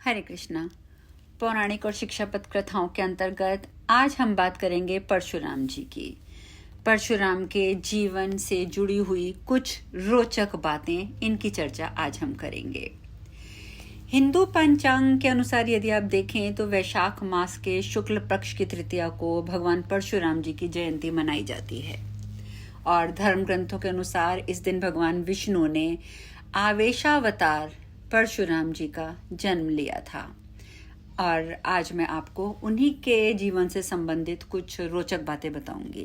हरे कृष्णा। पौराणिक और शिक्षापद कथाओं के अंतर्गत आज हम बात करेंगे परशुराम जी की। परशुराम के जीवन से जुड़ी हुई कुछ रोचक बातें, इनकी चर्चा आज हम करेंगे। हिंदू पंचांग के अनुसार यदि आप देखें तो वैशाख मास के शुक्ल पक्ष की तृतीया को भगवान परशुराम जी की जयंती मनाई जाती है और धर्म ग्रंथों के अनुसार इस दिन भगवान विष्णु ने आवेशावतार परशुराम जी का जन्म लिया था। और आज मैं आपको उन्हीं के जीवन से संबंधित कुछ रोचक बातें बताऊंगी।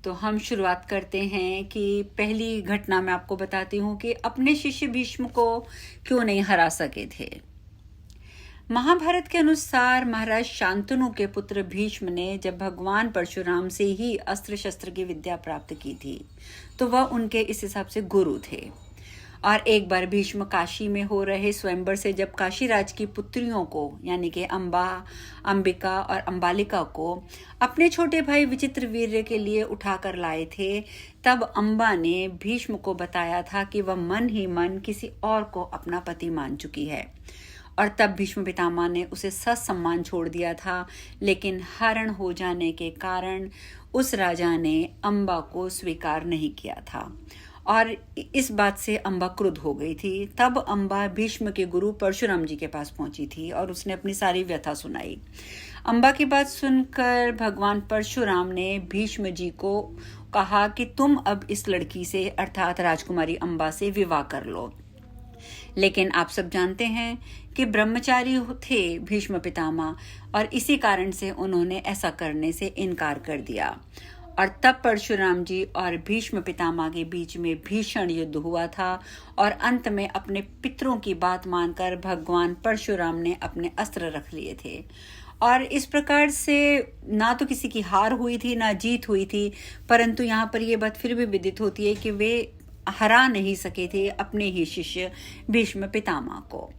तो हम शुरुआत करते हैं कि पहली घटना मैं आपको बताती हूँ कि अपने शिष्य भीष्म को क्यों नहीं हरा सके थे। महाभारत के अनुसार महाराज शांतनु के पुत्र भीष्म ने जब भगवान परशुराम से ही अस्त्र शस्त्र की विद्या प्राप्त की थी तो वह उनके इस हिसाब से गुरु थे। और एक बार भीष्म काशी में हो रहे स्वयंवर से जब काशीराज की पुत्रियों को यानी कि अंबिका और अंबालिका को अपने छोटे भाई विचित्रवीर्य के लिए उठाकर लाए थे, तब अंबा ने भीष्म को बताया था कि वह मन ही मन किसी और को अपना पति मान चुकी है। और तब भीष्म पितामह ने उसे ससम्मान छोड़ दिया था, लेकिन हरण हो जाने के कारण उस राजा ने अंबा को स्वीकार नहीं किया था और इस बात से अंबा क्रुद्ध हो गई थी। तब अंबा भीष्म के गुरु परशुराम जी के पास पहुंची थी और उसने अपनी सारी व्यथा सुनाई। अंबा की बात सुनकर भगवान परशुराम ने भीष्म जी को कहा कि तुम अब इस लड़की से अर्थात राजकुमारी अंबा से विवाह कर लो। लेकिन आप सब जानते हैं कि ब्रह्मचारी थे भीष्म पितामह और इसी कारण से उन्होंने ऐसा करने से इनकार कर दिया। और तब परशुराम जी और भीष्म पितामह के बीच में भीषण युद्ध हुआ था और अंत में अपने पितरों की बात मानकर भगवान परशुराम ने अपने अस्त्र रख लिए थे। और इस प्रकार से ना तो किसी की हार हुई थी ना जीत हुई थी, परंतु यहाँ पर यह बात फिर भी विदित होती है कि वे हरा नहीं सके थे अपने ही शिष्य भीष्म पितामह को।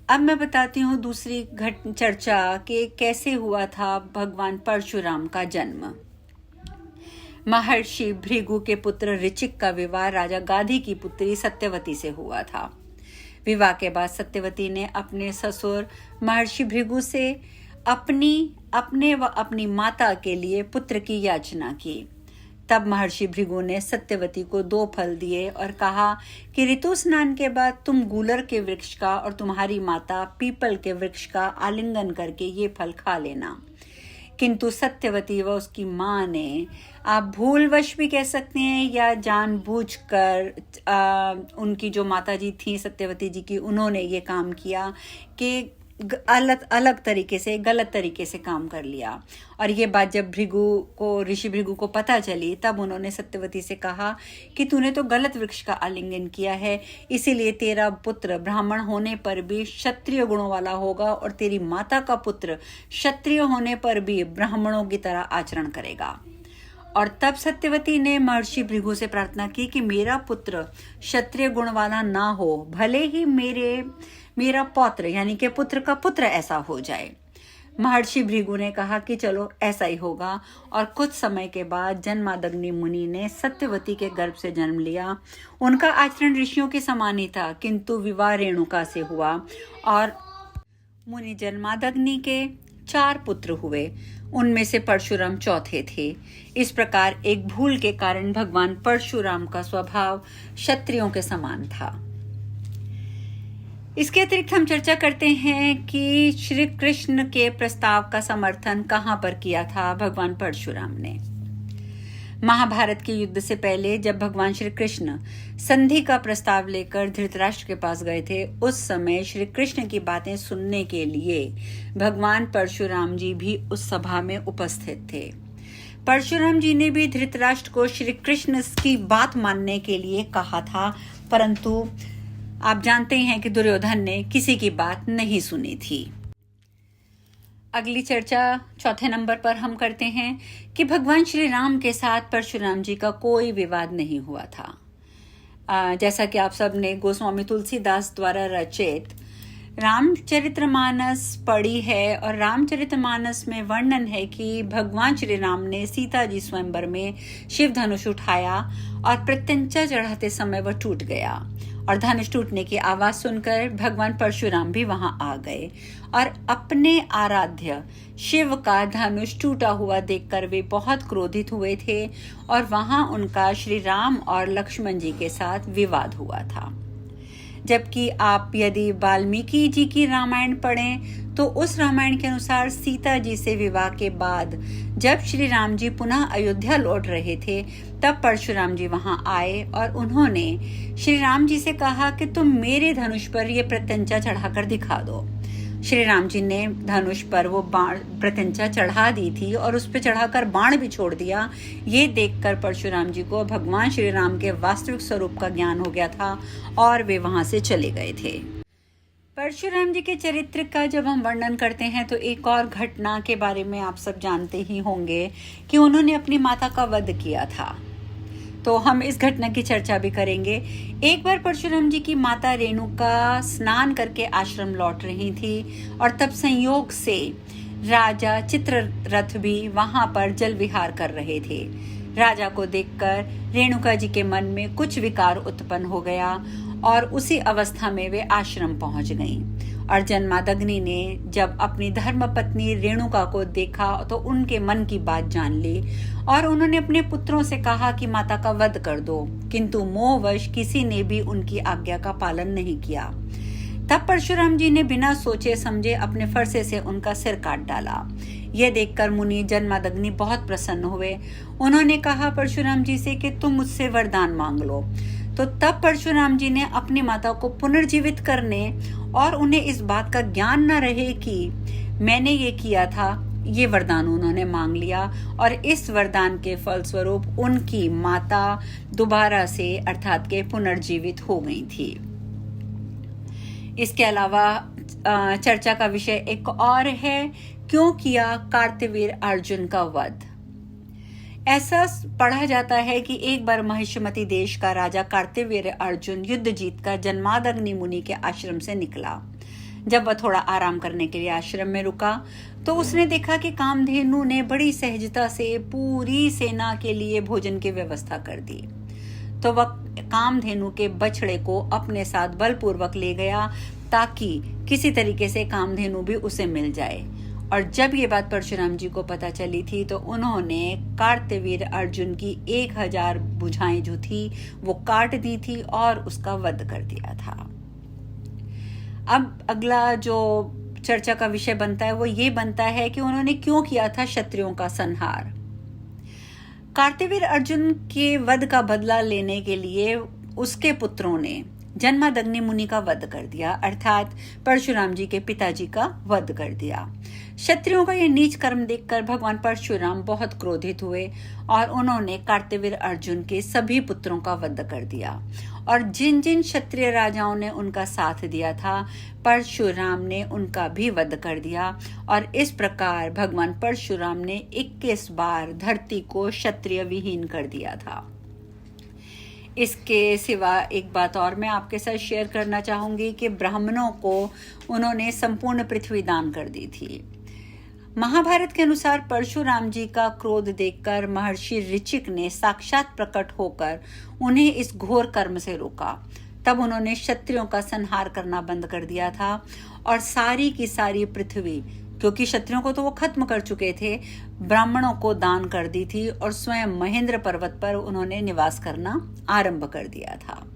अब मैं बताती हूँ दूसरी चर्चा कि कैसे हुआ था भगवान परशुराम का जन्म। महर्षि भृगु के पुत्र ऋचिक का विवाह राजा गाधी की पुत्री सत्यवती से हुआ था। विवाह के बाद सत्यवती ने अपने ससुर महर्षि भृगु से अपने व अपनी माता के लिए पुत्र की याचना की। तब महर्षि भृगु ने सत्यवती को 2 फल दिए और कहा कि ऋतु स्नान के बाद तुम गूलर के वृक्ष का और तुम्हारी माता पीपल के वृक्ष का आलिंगन करके ये फल खा लेना। किंतु सत्यवती व उसकी माँ ने, आप भूलवश भी कह सकते हैं या जानबूझकर, उनकी जो माताजी थी सत्यवती जी की, उन्होंने ये काम किया कि अलग तरीके से, गलत तरीके से काम कर लिया। और ये बात जब ऋषि भृगु को पता चली तब उन्होंने सत्यवती से कहा कि तूने तो गलत वृक्ष का आलिंगन किया है, इसीलिए तेरा पुत्र ब्राह्मण होने पर भी क्षत्रिय गुणों वाला होगा और तेरी माता का पुत्र क्षत्रिय होने पर भी ब्राह्मणों की तरह आचरण करेगा। और तब सत्यवती ने महर्षि भृगु से प्रार्थना की कि मेरा पुत्र क्षत्रिय गुण वाला ना हो, भले ही मेरा पौत्र यानी कि पुत्र का पुत्र ऐसा हो जाए। महर्षि भृगु ने कहा कि चलो ऐसा ही होगा। और कुछ समय के बाद जन्मादग्नि मुनि ने सत्यवती के गर्भ से जन्म लिया। उनका आचरण ऋषियों के समान ही था, किंतु विवाह रेणुका से हुआ और मुनि जन्मादग्नि के 4 पुत्र हुए, उनमें से परशुराम चौथे थे। इस प्रकार एक भूल के कारण भगवान परशुराम का स्वभाव क्षत्रियों के समान था। इसके अतिरिक्त हम चर्चा करते हैं कि श्री कृष्ण के प्रस्ताव का समर्थन कहाँ पर किया था भगवान परशुराम ने। महाभारत के युद्ध से पहले जब भगवान श्री कृष्ण संधि का प्रस्ताव लेकर धृतराष्ट्र के पास गए थे, उस समय श्री कृष्ण की बातें सुनने के लिए भगवान परशुराम जी भी उस सभा में उपस्थित थे। परशुराम जी ने भी धृतराष्ट्र को श्री कृष्ण की बात मानने के लिए कहा था, परंतु आप जानते हैं कि दुर्योधन ने किसी की बात नहीं सुनी थी। अगली चर्चा 4थे नंबर पर हम करते हैं कि भगवान श्री राम के साथ परशुराम जी का कोई विवाद नहीं हुआ था। जैसा कि आप सब ने गोस्वामी तुलसीदास द्वारा रचित रामचरितमानस पढ़ी है और रामचरितमानस में वर्णन है कि भगवान श्री राम ने सीता जी स्वयंवर में शिव धनुष उठाया और प्रत्यंचा चढ़ाते समय वह टूट गया और धनुष टूटने की आवाज सुनकर भगवान परशुराम भी वहां आ गए और अपने आराध्य शिव का धनुष टूटा हुआ देखकर वे बहुत क्रोधित हुए थे और वहां उनका श्री राम और लक्ष्मण जी के साथ विवाद हुआ था। जबकि आप यदि वाल्मीकि जी की रामायण पढ़ें तो उस रामायण के अनुसार सीता जी से विवाह के बाद जब श्री राम जी पुनः अयोध्या लौट रहे थे तब परशुराम जी वहां आए और उन्होंने श्री राम जी से कहा कि तुम मेरे धनुष पर ये प्रत्यंचा चढ़ाकर दिखा दो। श्री राम जी ने धनुष पर वो बाण प्रत्यंचा चढ़ा दी थी और उस पर चढ़ाकर बाण भी छोड़ दिया। ये देखकर परशुराम जी को भगवान श्री राम के वास्तविक स्वरूप का ज्ञान हो गया था और वे वहां से चले गए थे। परशुराम जी के चरित्र का जब हम वर्णन करते हैं तो एक और घटना के बारे में आप सब जानते ही होंगे कि उन्होंने अपनी माता का वध किया था, तो हम इस घटना की चर्चा भी करेंगे। एक बार परशुराम जी की माता रेणुका स्नान करके आश्रम लौट रही थी और तब संयोग से राजा चित्ररथ भी वहां पर जल विहार कर रहे थे। राजा को देखकर रेणुका जी के मन में कुछ विकार उत्पन्न हो गया और उसी अवस्था में वे आश्रम पहुंच गईं। और जन्मादग्नि ने जब अपनी धर्मपत्नी रेणुका को देखा तो उनके मन की बात जान ली और उन्होंने अपने पुत्रों से कहा कि माता का वध कर दो, किंतु मोहवश किसी ने भी उनकी आज्ञा का पालन नहीं किया। तब परशुराम जी ने बिना सोचे समझे अपने फरसे से उनका सिर काट डाला। यह देखकर मुनि जन्मादग्नि बहुत प्रसन्न हुए। उन्होंने कहा परशुराम जी से कि तुम मुझसे वरदान मांग लो। तो तब परशुराम जी ने अपनी माता को पुनर्जीवित करने और उन्हें इस बात का ज्ञान न रहे कि मैंने ये किया था, ये वरदान उन्होंने मांग लिया और इस वरदान के फलस्वरूप उनकी माता दोबारा से अर्थात के पुनर्जीवित हो गई थी। इसके अलावा चर्चा का विषय एक और है, क्यों किया कार्तवीर अर्जुन का वध। ऐसा पढ़ा जाता है कि एक बार महिष्मति देश का राजा कार्तवीर अर्जुन युद्ध जीतकर जन्मादग्नि मुनि के आश्रम से निकला। जब वह थोड़ा आराम करने के लिए आश्रम में रुका तो उसने देखा कि कामधेनु ने बड़ी सहजता से पूरी सेना के लिए भोजन की व्यवस्था कर दी। तो वह कामधेनु के बछड़े को अपने साथ बलपूर्वक ले गया ताकि किसी तरीके से कामधेनु भी उसे मिल जाए। और जब ये बात परशुराम जी को पता चली थी तो उन्होंने कार्तवीर अर्जुन की 1000 भुजाएं जो थी वो काट दी थी और उसका वध कर दिया था। अब अगला जो चर्चा का विषय बनता है वो ये बनता है कि उन्होंने क्यों किया था क्षत्रियों का संहार। कार्तवीर अर्जुन के वध का बदला लेने के लिए उसके पुत्रों ने जन्मादग्नि मुनि का वध कर दिया, अर्थात परशुराम जी के पिताजी का वध कर दिया। क्षत्रियों का यह नीच कर्म देखकर भगवान परशुराम बहुत क्रोधित हुए और उन्होंने कार्तवीर अर्जुन के सभी पुत्रों का वध कर दिया। और जिन जिन क्षत्रिय राजाओं ने उनका साथ दिया था परशुराम ने उनका भी वध कर दिया और इस प्रकार भगवान परशुराम ने 21 बार धरती को क्षत्रिय विहीन कर दिया था। इसके सिवा एक बात और मैं आपके साथ शेयर करना चाहूंगी कि ब्राह्मणों को उन्होंने संपूर्ण पृथ्वी दान कर दी थी। महाभारत के अनुसार परशुराम जी का क्रोध देखकर महर्षि ऋचिक ने साक्षात प्रकट होकर उन्हें इस घोर कर्म से रोका। तब उन्होंने क्षत्रियों का संहार करना बंद कर दिया था और सारी की सारी पृथ्वी, क्योंकि क्षत्रियों को तो वो खत्म कर चुके थे, ब्राह्मणों को दान कर दी थी और स्वयं महेंद्र पर्वत पर उन्होंने निवास करना आरंभ कर दिया था।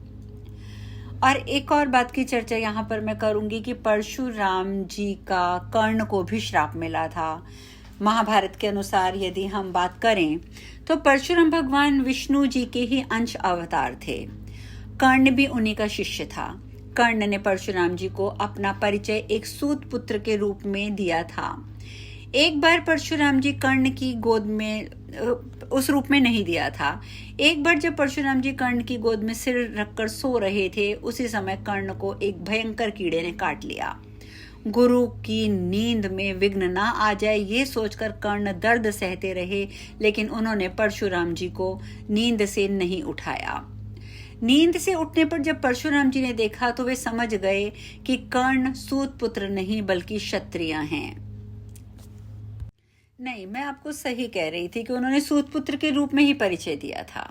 और एक और बात की चर्चा यहाँ पर मैं करूंगी कि परशुराम जी का कर्ण को भी श्राप मिला था। महाभारत के अनुसार यदि हम बात करें तो परशुराम भगवान विष्णु जी के ही अंश अवतार थे। कर्ण भी उन्हीं का शिष्य था। कर्ण ने परशुराम जी को अपना परिचय एक सूत पुत्र के रूप में दिया था। एक बार परशुराम जी कर्ण की गोद में उस रूप में नहीं दिया था। एक बार जब परशुराम जी कर्ण की गोद में सिर रखकर सो रहे थे उसी समय कर्ण को एक भयंकर कीड़े ने काट लिया। गुरु की नींद में विघ्न ना आ जाए ये सोचकर कर्ण दर्द सहते रहे, लेकिन उन्होंने परशुराम जी को नींद से नहीं उठाया। नींद से उठने पर जब परशुराम जी ने देखा तो वे समझ गए कि कर्ण सूत पुत्र नहीं बल्कि क्षत्रिय हैं। नहीं, मैं आपको सही कह रही थी कि उन्होंने सूत पुत्र के रूप में ही परिचय दिया था।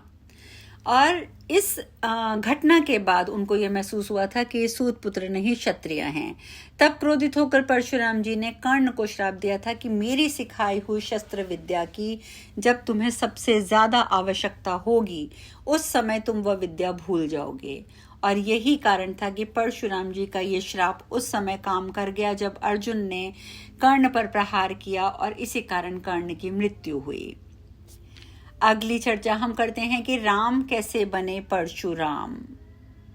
और इस घटना के बाद उनको यह महसूस हुआ था कि सूत पुत्र नहीं क्षत्रिय हैं। तब क्रोधित होकर परशुराम जी ने कर्ण को श्राप दिया था कि मेरी सिखाई हुई शस्त्र विद्या की जब तुम्हें सबसे ज्यादा आवश्यकता होगी उस समय तुम वह विद्या भूल जाओगे। और यही कारण था कि परशुराम जी का ये श्राप उस समय काम कर गया जब अर्जुन ने कर्ण पर प्रहार किया और इसी कारण कर्ण की मृत्यु हुई। अगली चर्चा हम करते हैं कि राम कैसे बने परशुराम।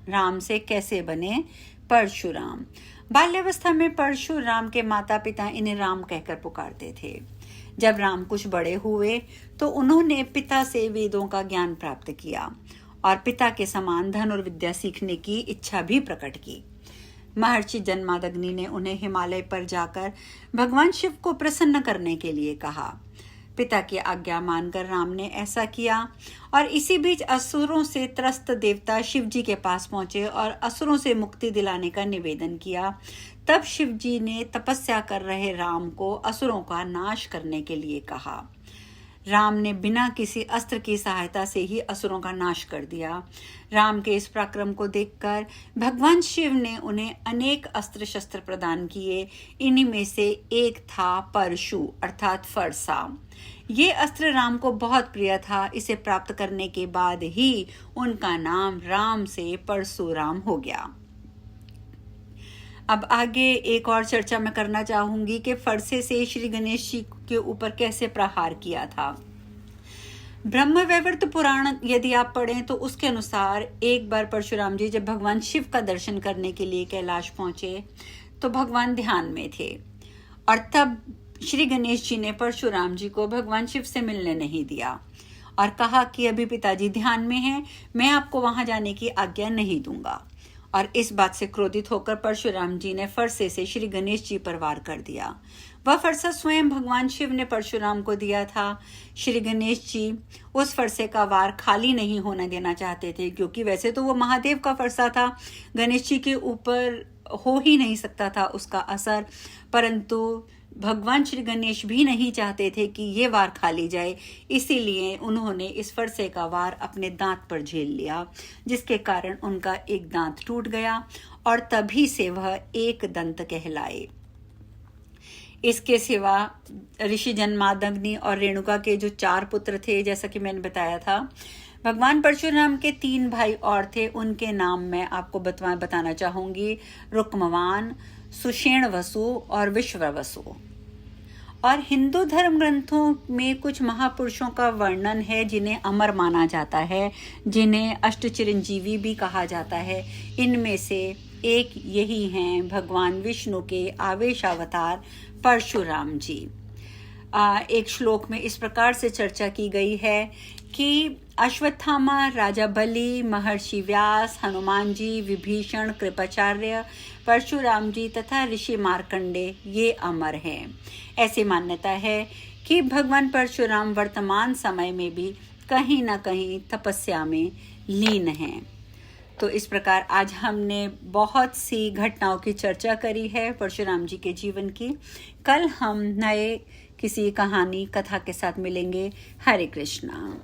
राम से कैसे बने परशुराम। बाल्यावस्था में परशुराम के माता पिता इन्हें राम कहकर पुकारते थे। जब राम कुछ बड़े हुए तो उन्होंने पिता से वेदों का ज्ञान प्राप्त किया और पिता के समान धनुर्विद्या सीखने की इच्छा भी प्रकट की। महर्षि जन्मादग्नि ने उन्हें हिमालय पर जाकर भगवान शिव को प्रसन्न करने के लिए कहा। पिता की आज्ञा मानकर राम ने ऐसा किया और इसी बीच असुरों से त्रस्त देवता शिव जी के पास पहुंचे और असुरों से मुक्ति दिलाने का निवेदन किया। तब शिव जी ने तपस्या कर रहे राम को असुरों का नाश करने के लिए कहा। राम ने बिना किसी अस्त्र की सहायता से ही असुरों का नाश कर दिया। राम के इस पराक्रम को देखकर भगवान शिव ने उन्हें अनेक अस्त्र शस्त्र प्रदान किए। इन्हीं में से एक था परशु अर्थात फरसा। ये अस्त्र राम को बहुत प्रिय था। इसे प्राप्त करने के बाद ही उनका नाम राम से परशुराम हो गया। अब आगे एक और चर्चा मैं करना चाहूंगी कि फरसे से श्री गणेश जी के ऊपर कैसे प्रहार किया था। ब्रह्मवैवर्त पुराण यदि आप पढ़ें तो उसके अनुसार एक बार परशुराम जी जब भगवान शिव का दर्शन करने के लिए कैलाश पहुंचे तो भगवान ध्यान में थे और तब श्री गणेश जी ने परशुराम जी को भगवान शिव से मिलने नहीं दिया और कहा कि अभी पिताजी ध्यान में हैं, मैं आपको वहां जाने की आज्ञा नहीं दूंगा। और इस बात से क्रोधित होकर परशुराम जी ने फरसे से श्री गणेश जी पर वार कर दिया। वह फरसा स्वयं भगवान शिव ने परशुराम को दिया था। श्री गणेश जी उस फरसे का वार खाली नहीं होने देना चाहते थे क्योंकि वैसे तो वो महादेव का फरसा था, गणेश जी के ऊपर हो ही नहीं सकता था उसका असर, परंतु भगवान श्री गणेश भी नहीं चाहते थे कि ये वार खाली जाए। इसीलिए उन्होंने इस फरसे का वार अपने दांत पर झेल लिया जिसके कारण उनका एक दांत टूट गया और तभी से वह एक दंत कहलाए। इसके सिवा ऋषि जन्मादग्नि और रेणुका के जो 4 पुत्र थे, जैसा कि मैंने बताया था, भगवान परशुराम के 3 भाई और थे। उनके नाम मैं आपको बताना चाहूंगी, रुक्मवान, सुषेणवसु और विश्ववसु। और हिंदू धर्म ग्रंथों में कुछ महापुरुषों का वर्णन है जिन्हें अमर माना जाता है, जिन्हें अष्ट चिरंजीवी भी कहा जाता है। इनमें से एक यही हैं भगवान विष्णु के आवेश अवतार परशुराम जी। एक श्लोक में इस प्रकार से चर्चा की गई है कि अश्वत्थामा, राजा बलि, महर्षि व्यास, हनुमान जी, विभीषण, कृपाचार्य, परशुराम जी तथा ऋषि मार्कंडे ये अमर हैं। ऐसी मान्यता है कि भगवान परशुराम वर्तमान समय में भी कहीं ना कहीं तपस्या में लीन हैं। तो इस प्रकार आज हमने बहुत सी घटनाओं की चर्चा करी है परशुराम जी के जीवन की। कल हम नए किसी कहानी कथा के साथ मिलेंगे। हरे कृष्णा।